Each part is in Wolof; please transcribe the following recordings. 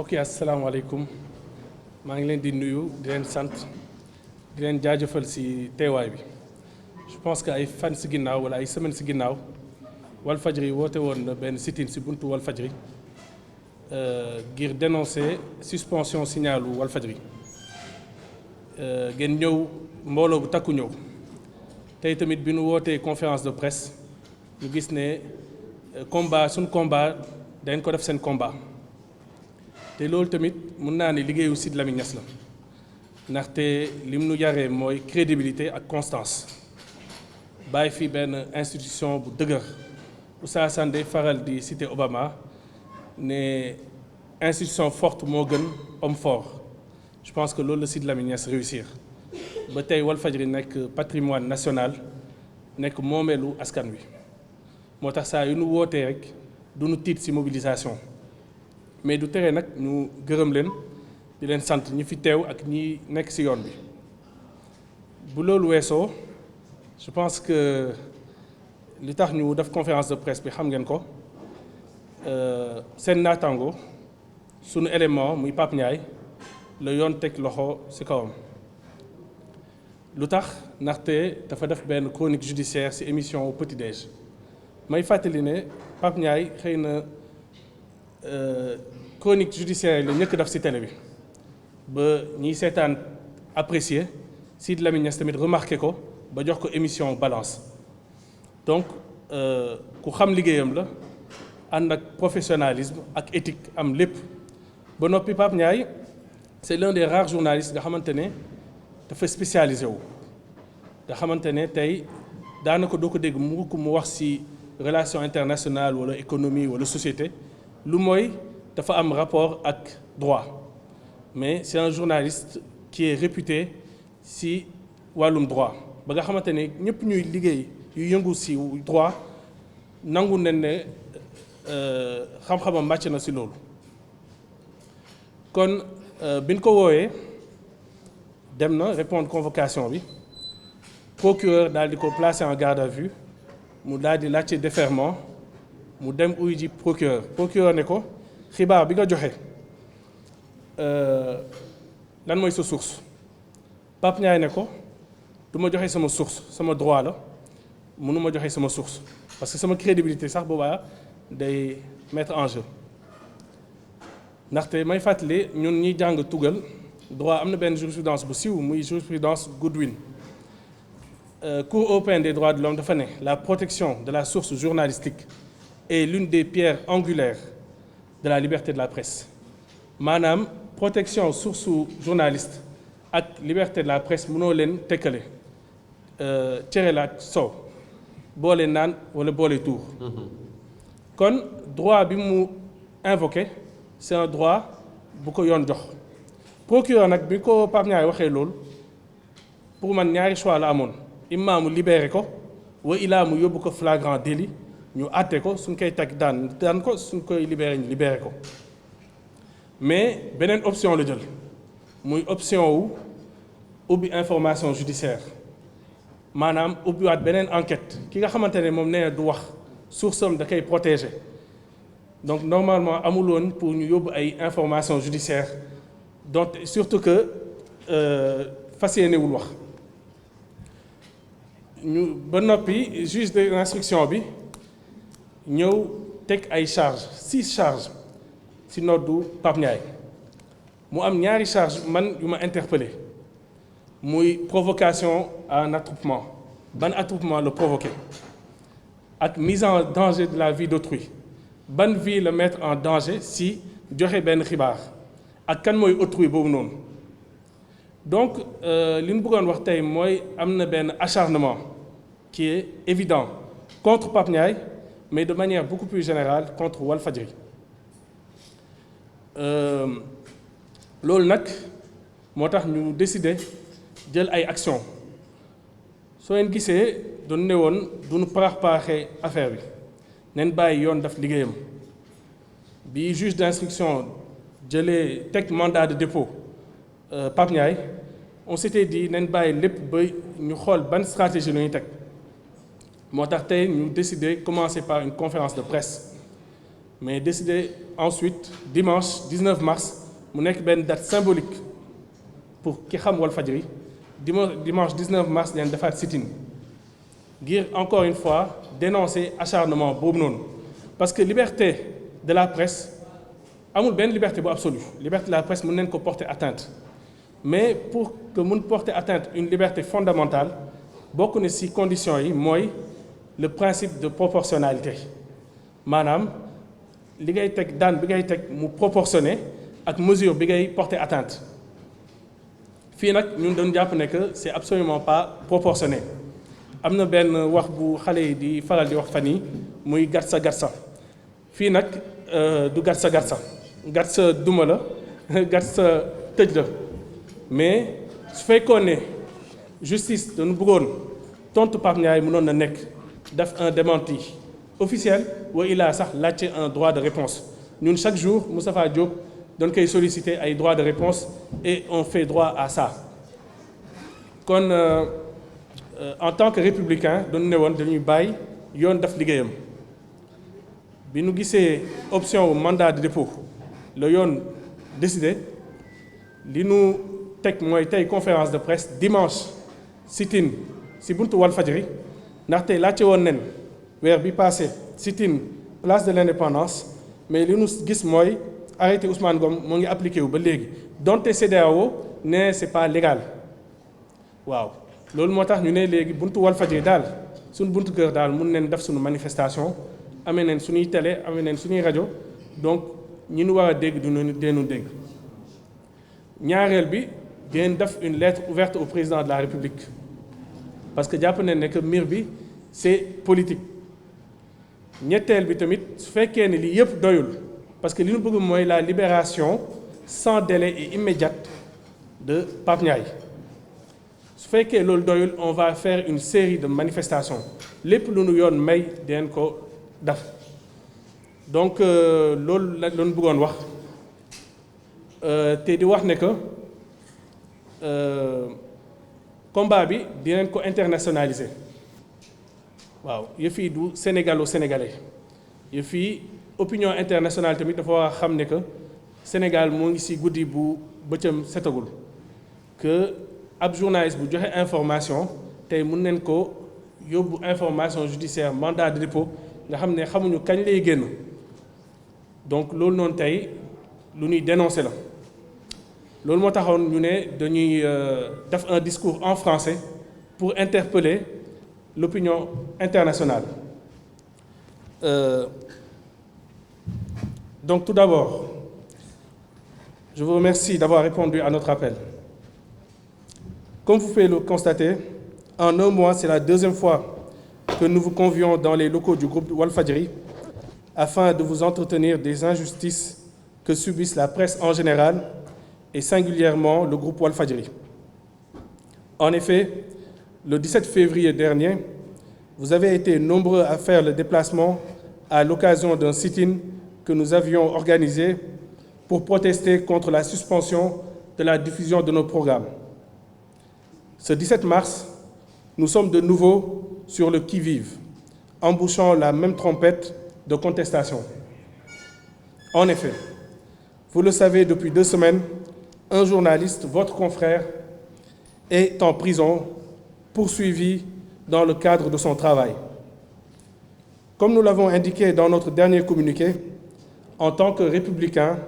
ok asalaamaaleykum maa ngi leen di nuyu di leen sant di leen jaajëfal ci teewaay bi je pense que ay fan ci ginnaaw wala ay semaine ci ginnaaw Walfadjri woote woon na benn sit-in ci buntu Walfadjri ngir dénoncer suspension signalu Walfadjri ngeen ñëw mbooloo bu takku ñëw tey tamit bi nu wootee conférence de presse ñu gis ne suñ combat dañ ko def seen combat te loolu tamit mun naa ne liggéeyu Sidy Lamine Niass la ndaxte lim nu yaree mooy crédibilité ak constance bàyyi fi benn institution bu dëgër Oustaz Assane day faral di citer Obama ne institution forte moo gën homme fort je pense que loolu la Sidy Lamine Niass réussir ba tey Walfadjri nekk patrimoine national nekk moomeelu askan wi moo tax saa yu nu wootee rek du nu tiit ci mobilisation mais du tere nag ñu gërëm leen di leen sant ñi fi teew ak ñi nekk ci yoon bi bu loolu weesoo je pense que li tax ñu def conférence de presse bi xam ngeen ko seen naataango sunu élément muy Pape Ndiaye la yoon teg loxo ci kawam lu tax ndaxte dafa def benn chronique judiciaire ci émission Petit Déj may fàttali ne Pape Ndiaye xëy na chronique judiciaire la ñëkk def ci télé bi ba ñiy seetaan apprécier Sidy Lamine Niass tamit remarqué ko ba jox ko émission balance donc ku xam liggéeyam la ànd ak professionnalisme ak éthique am lépp ba noppi Pape Ndiaye c'est l'un des rares journalistes nga xamante ne dafa spécialisé wu nga xamante ne tey daanaka doo ko dégg mu wax ci relation internationale wala économie wala société lu mooy dafa am rapport ak droit mais c'est un journaliste qui est réputé ci wàllum droit ba nga xamante ne ñëpp ñuy liggéey yu yëngu ci droit nangu nañ ne xam-xamam màcc na ci loolu kon biñ ko woowee dem na répondre convocation bi procureur daal di ko placer en garde à vue mu daal di laajte déferment mu dem uyu ji procureur ne ko xibaar bi nga joxe lan mooy sa source Pape Ndiaye ne ko du ma joxe sama source sama droit la mënu ma joxe sama source parce que sama crédibilité sax boobaa day mettre en jeu ndaxte may fàttali ñun ñi jàng tugal droit am na benn jurisprudence bu siiw muy jurisprudence Goodwin Cour européenne des droits de l'homme dafa ne la protection de la source journalistique est l'une des pierres angulaires de la liberté de la presse maanaam protection source journaliste ak liberté de la presse mënoo leen tekkale cere la ak soow boole naan wala boole tuur kon droit bi mu invoqué c'est un droit bu ko yoon jox procureur nag bi ko Pape Ndiaye waxee loolu pour man ñaari choix la amoon imma mu libéré ko wa ilaa mu yóbbu ko flagrant délit ñu àtte ko suñ koy teg daan ko suñ koy libéré ñu libéré ko mais beneen option la jël muy option wu ubbi information judiciaire maanaam ubbiwaat beneen enquête ki nga xamante ne moom nee du wax source am da koy protéger donc normalement amul woon pour ñu yóbbu ay information judiciaire donc surtout que fas yéenewul wax ñu ba noppi juge de l'instruction bi ñëw teg ay charges 6 charges ci noddu Pape Ndiaye mu am ñaari charges man yu ma interpellé muy provocation à un attroupement ban attroupement la provoqué ak mise en danger de la vie d'autrui ban vie la mettre en danger si joxe benn xibaar ak kan mooy autrui boobu noonu donc li ñu bëggoon wax tey mooy am na benn acharnement qui est évident contre Pape Ndiaye mais de manière beaucoup plus générale contre Walfadjri loolu nag moo tax ñu décider jël ay actions soo leen gisee doon ne woon duñu parax-paraxee affaire bi nen bàyyi yoon daf liggéeyam bi juge d'instruction jëlee teg mandat de dépôt Pape Ndiaye on s'était dit nen bàyyi lépp ba ñu xool ban stratégie la ñuy teg moo tax tey ñu décidé commencer par une conférence de presse mais décidé ensuite dimanche 19 mars mu nekk benn date symbolique pour ki xam Walfadjri dimanche 19 mars leen defaat sit-in ngir encore une fois dénoncer acharnement boobu noonu parce que liberté de la presse amul benn liberté bu absolue liberté de la presse mën nañ ko porter atteinte mais pour que mun porter atteinte une liberté fondamentale bokk na ci conditions yi mooy le principe de proportionnalité maanaam li ngay teg daan bi ngay teg mu proportionné ak mesure bi ngay porter atteinte fii nag ñun doon jàpp ne que c'est absolument pas proportionné am na benn wax bu xale yi di faral di wax fan yi muy gatsa gatsa fii nag du gatsa gatsa gatsa duma la gatsa tëj la mais su fekkoon ne justice dañu bëggoon tontu Pape Ndiaye mënoon na nekk def un démenti officiel wa il a sax laajte un droit de réponse ñun chaque jour Moustapha Diop doon koy solliciter ay droit de réponse et on fait droit à ça kon en tant que républicain doon ne woon dañuy bàyyi yoon def liggéeyam bi nu gisee option mandat de dépôt la yoon décidé li nu teg mooy tey conférence de presse dimanche sit-in si buntu Walfadjri ndaxte laajte woon nen weer bi passé sit-in place de l'indépendance mais li nu gis mooy arrêté Ousmane Ngom moo ngi appliqué wu ba léegi donte CEDEAO ne c'est pas légal waaw loolu moo tax ñu ne léegi buntu Walfadjri daal suñu buntu kër daal mun neen def suñu manifestation amee neen suñuy télé amee neen suñuy rajo donc ñi nu war a dégg du deenu dégg ñaareel bi dinañ def une lettre ouverte au président de la République parce que jàpp nañ ne que mbir bi c'est politique ñetteel bi tamit su fekkee ne lii yëpp doyul parce que li ñu bëgg mooy la libération sans délai et immédiate de Pape Ndiaye su fekkee loolu doyul on va faire une série de manifestations lépp lu nu yoon may dinañ ko def donc loolu la ñu bëggoon wax te di wax ne que combat bi dinañ ko internationaliser waaw yëf yi du sénégalo-sénégalais yëf yi opinion internationale tamit dafa war a xam ne que Sénégal moo ngi ci guddi bu bëccëm setagul que ab journaliste bu joxe information tey mën nañ ko yóbbu information judiciaire mandat de dépôt nga xam ne xamuñu kañ lay génn donc loolu noonu tey lu ñuy dénoncer la loolu moo taxoon ñu ne dañuy def un discours en français pour interpeller l'opinion internationale. Donc tout d'abord, je vous remercie d'avoir répondu à notre appel. Comme vous pouvez le constater, en un mois, c'est la deuxième fois que nous vous convions dans les locaux du groupe Walfadjri afin de vous entretenir des injustices que subissent la presse en général et singulièrement le groupe Walfadjri. En effet, le 17 février dernier, vous avez été nombreux à faire le déplacement à l'occasion d'un sit-in que nous avions organisé pour protester contre la suspension de la diffusion de nos programmes. Ce 17 mars, nous sommes de nouveau sur le qui-vive, embouchant la même trompette de contestation. En effet, vous le savez depuis 2 semaines, un journaliste, votre confrère, est en prison, poursuivi dans le cadre de son travail. Comme nous l'avons indiqué dans notre dernier communiqué, en tant que républicains,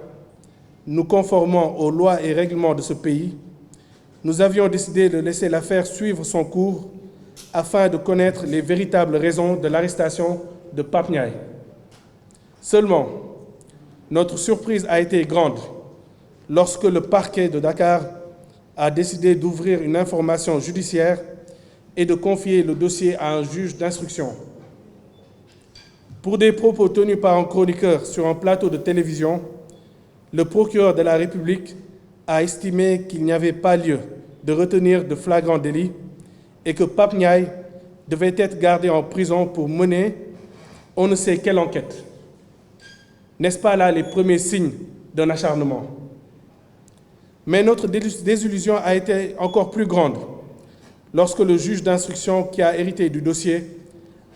nous conformant aux lois et règlements de ce pays, nous avions décidé de laisser l'affaire suivre son cours afin de connaître les véritables raisons de l'arrestation de Pape Ndiaye. Seulement, notre surprise a été grande lorsque le parquet de Dakar a décidé d'ouvrir une information judiciaire et de confier le dossier à un juge d'instruction. Pour des propos tenus par un chroniqueur sur un plateau de télévision, le procureur de la République a estimé qu'il n'y avait pas lieu de retenir de flagrant délit et que Pape Ndiaye devait être gardé en prison pour mener on ne sait quelle enquête. N'est-ce pas là les premiers signes d'un acharnement? Mais notre désillusion a été encore plus grande lorsque le juge d'instruction qui a hérité du dossier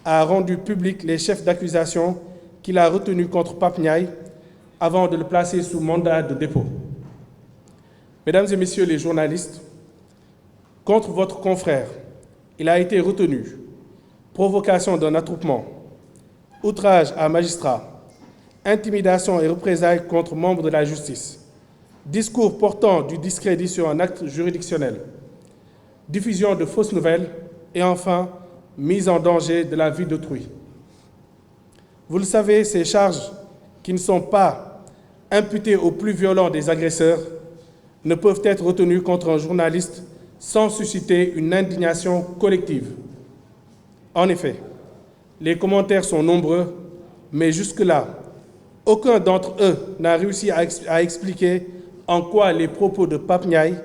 a rendu public les chefs d'accusation qu'il a retenu contre Pape Ndiaye avant de le placer sous mandat de dépôt. Mesdames et messieurs les journalistes, contre votre confrère, il a été retenu provocation d'un attroupement, outrage à magistrat, intimidation et représailles contre membres de la justice, discours portant du discrédit sur un acte juridictionnel, diffusion de fausses nouvelles et enfin, mise en danger de la vie d'autrui. Vous le savez, ces charges qui ne sont pas imputées aux plus violents des agresseurs ne peuvent être retenues contre un journaliste sans susciter une indignation collective. En effet, les commentaires sont nombreux, mais jusque-là, aucun d'entre eux n'a réussi à expliquer en quoi les propos de Pape Ndiaye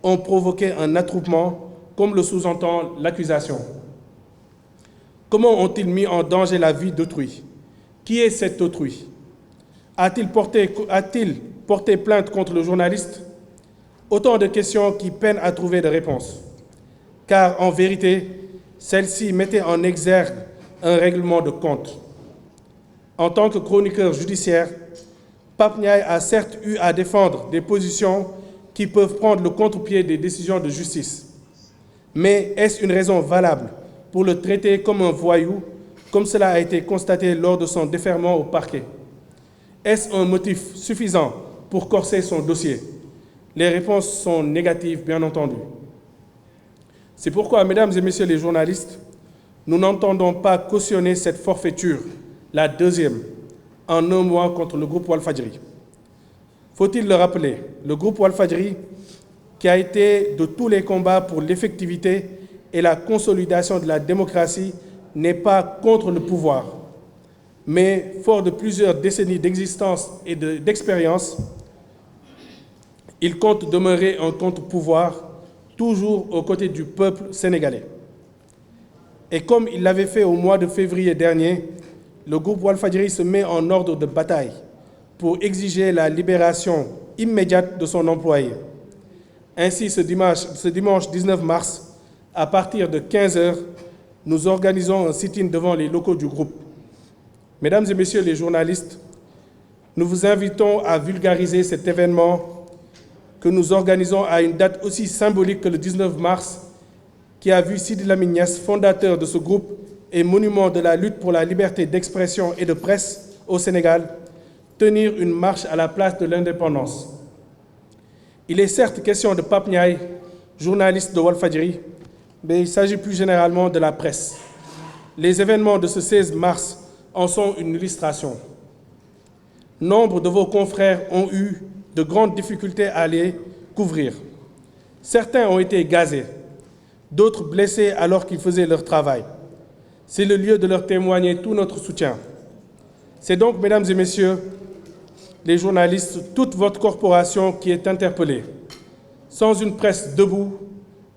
ont provoqué un attroupement, comme le sous-entend l'accusation. Comment ont-ils mis en danger la vie d'autrui? Qui est cet autrui? A-t-il porté plainte contre le journaliste? Autant de questions qui peinent à trouver des réponses. Car en vérité, celle-ci mettait en exergue un règlement de compte. En tant que chroniqueur judiciaire, Pape Ndiaye a certes eu à défendre des positions qui peuvent prendre le contre-pied des décisions de justice. Mais est-ce une raison valable pour le traiter comme un voyou, comme cela a été constaté lors de son défèrement au parquet? Est-ce un motif suffisant pour corser son dossier? Les réponses sont négatives, bien entendu. C'est pourquoi, mesdames et messieurs les journalistes, nous n'entendons pas cautionner cette forfaiture, la deuxième, en un mois contre le groupe Walfadjri. Faut-il le rappeler, le groupe Walfadjri, qui a été de tous les combats pour l'effectivité et la consolidation de la démocratie, n'est pas contre le pouvoir, mais fort de plusieurs décennies d'existence et d'expérience, il compte demeurer un contre-pouvoir, toujours aux côtés du peuple sénégalais. Et comme il l'avait fait au mois de février dernier, le groupe Walfadjri se met en ordre de bataille pour exiger la libération immédiate de son employé. Ainsi, ce dimanche 19 mars, à partir de 15h, nous organisons un sit-in devant les locaux du groupe. Mesdames et messieurs les journalistes, nous vous invitons à vulgariser cet événement que nous organisons à une date aussi symbolique que le 19 mars, qui a vu Sidi Lamine Niasse, fondateur de ce groupe et monument de la lutte pour la liberté d'expression et de presse au Sénégal, tenir une marche à la place de l'indépendance. Il est certes question de Pape Ndiaye, journaliste de Walfadjri, mais il s'agit plus généralement de la presse. Les événements de ce 16 mars en sont une illustration. Nombre de vos confrères ont eu de grandes difficultés à les couvrir. Certains ont été gazés, d'autres blessés alors qu'ils faisaient leur travail. C'est le lieu de leur témoigner tout notre soutien. C'est donc, mesdames et messieurs, les journalistes, toute votre corporation qui est interpellée. Sans une presse debout,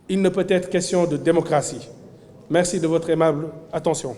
il ne peut être question de démocratie. Merci de votre aimable attention.